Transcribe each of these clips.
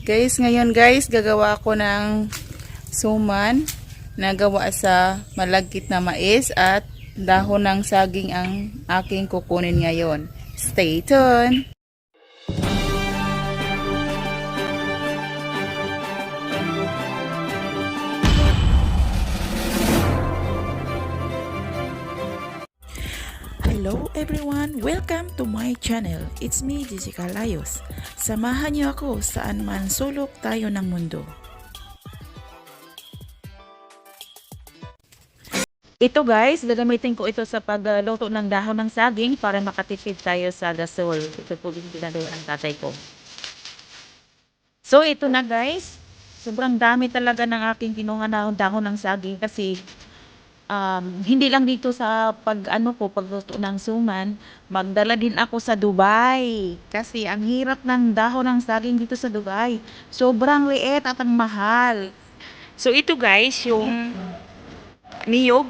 Guys, ngayon guys, gagawa ako ng suman na gawa sa malagkit na mais at dahon ng saging ang aking kukunin ngayon. Stay tuned! Hello everyone! Welcome to my channel. It's me, Jessica Layos. Samahan niyo ako saan man sulok tayo ng mundo. Ito guys, gagamitin ko ito sa pagluto ng dahon ng saging para makatipid tayo sa gasol. Ito po yung ginagawa ng tatay ko. So ito na guys, sobrang dami talaga ng aking kinuha na dahon ng saging kasi hindi lang dito sa pagluto ng suman, magdala din ako sa Dubai. Kasi ang hirap ng dahon ng saging dito sa Dubai. Sobrang liit at ang mahal. So ito guys, yung niyog.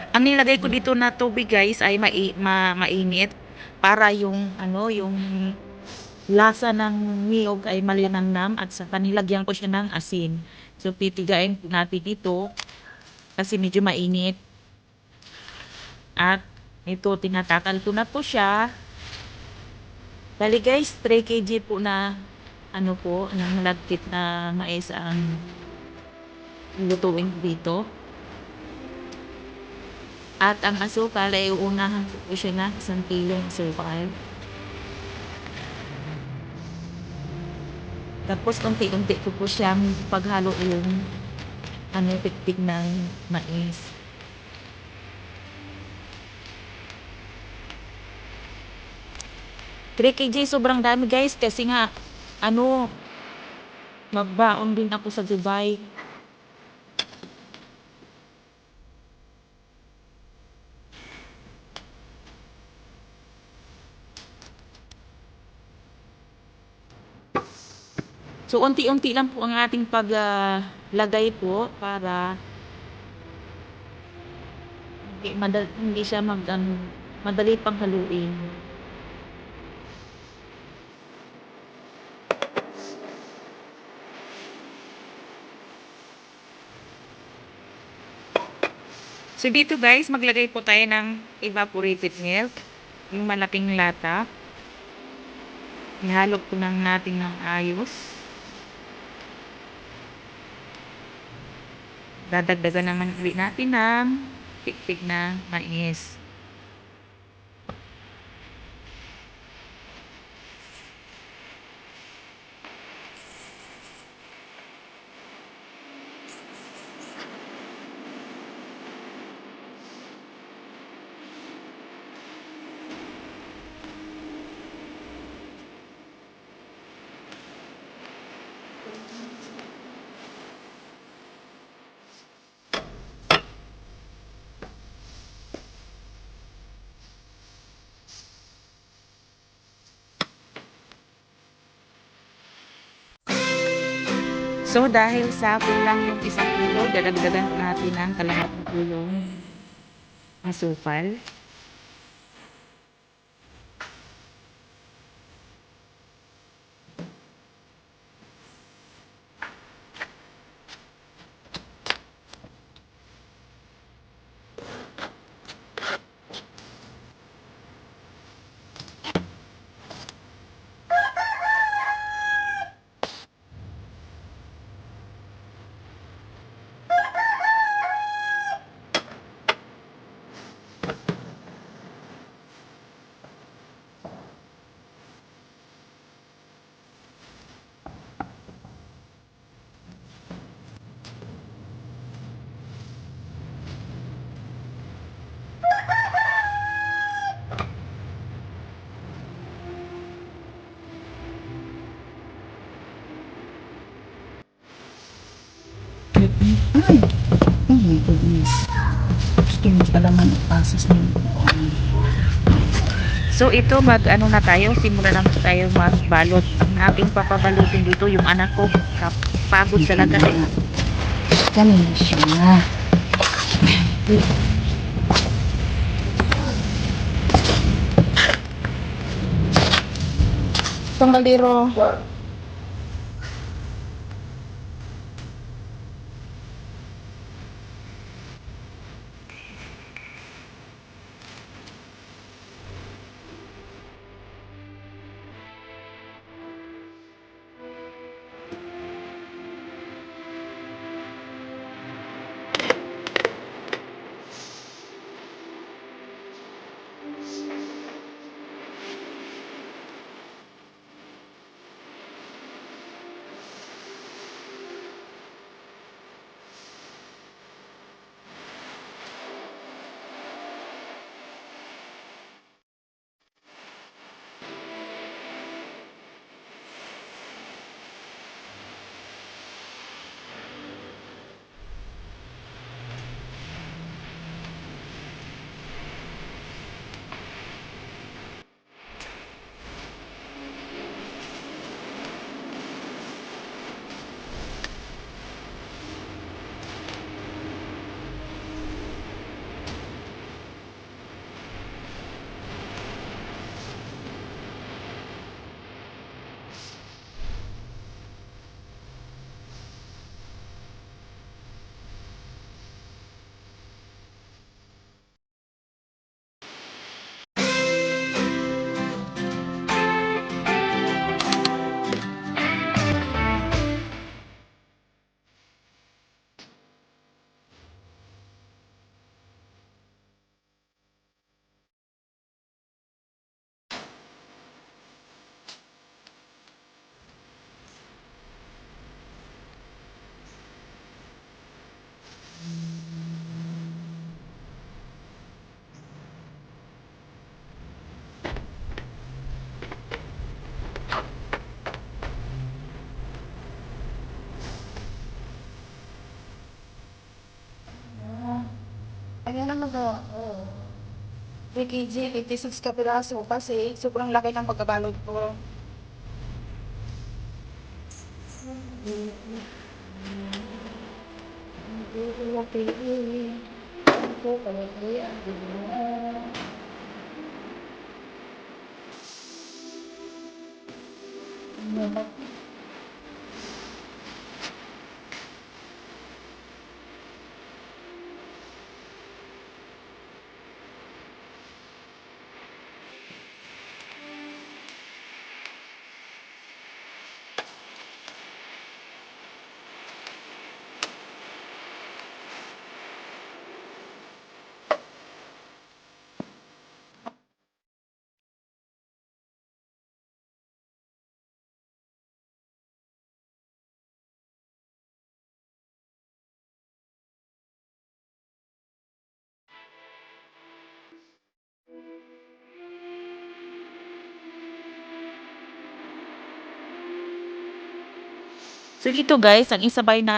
Ang nilagay ko dito na tubig guys ay mainit para yung lasa ng niyog ay malinamnam at sa kanilagyan ko siya ng asin. So pipigain natin dito kasi medyo mainit. At ito, tinatakal ko na po siya. Bali guys, 3 kg po na ng lagkit na mais ang lutuin dito. At ang asukal ay uunahan ko po siya na 1 kilong asukal. Tapos unti-unti ko po siya paghalo yung pikpik ng mais. $3 kg sobrang dami guys kasi nga magbaon din ako sa Dubai. So unti-unti lang po ang ating paglagay po para hindi siya madali pang haluin. So dito guys, maglagay po tayo ng evaporated milk, yung malaking lata. Ihalo po ng natin ng ayos. Dadagdagan naman ulit natin ng pikpik na mais. So, dahil sa kulang yung 1 kilo, dadagdagan natin ng kalahating kilong asukal. Ay! Oh my goodness. Gusto mo pala man ipasas mo. So ito na tayo, simulan na tayo magbalot. Ang aking papabalutin dito yung anak ko. Pagod talaga eh. Ganun siya. Itong kaliro. Ayan ang mag-o. 3 kg, 86 ka piraso kasi sobrang laki ng pagkabalot ko. So ito guys, ang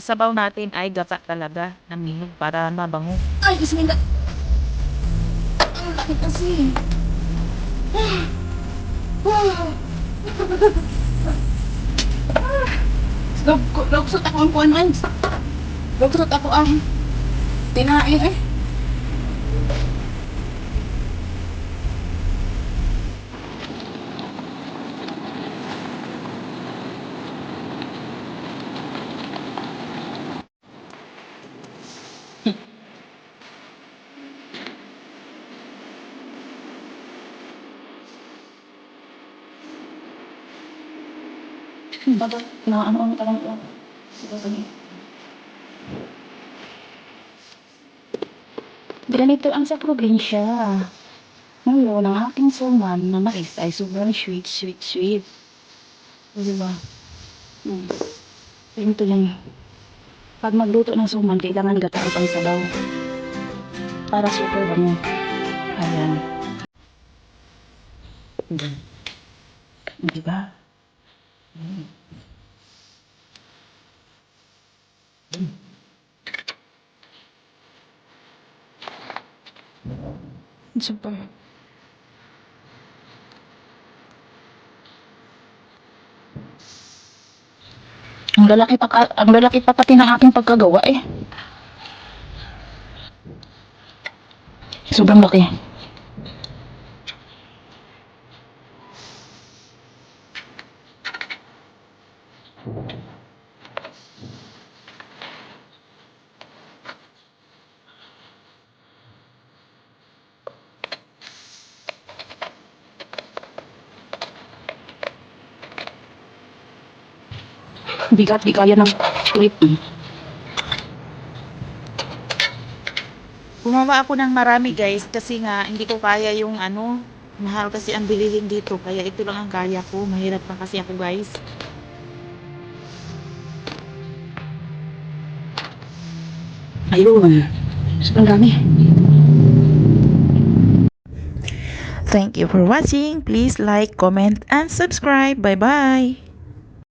sabaw natin ay gata talaga ng niyog para mabango. Ay, bismillah. Ang laki kasi. Lugsot ako ang kuwan, man. Lugsot ako ang tinain eh. Baba, na ano ka lang po. Sige. Ganito ang sa probinsya. Ngayon, ang aking suman na mais ay sobrang sweet. Di ba? Ganito yan. Pag magluto ng suman, kailangan gata ang sabaw. Para super bango. Ayan. Di ba? Super. Ang lalaki pa pati ng aking pagkagawa eh. Sobrang laki. Bigat, di kaya ng trip. Gumawa ako ng marami guys kasi nga hindi ko kaya yung ano, mahal kasi ang bilihin dito kaya ito lang ang kaya ko. Mahirap pa kasi ako guys. Ayun. Sobrang dami. Thank you for watching. Please like, comment, and subscribe. Bye-bye.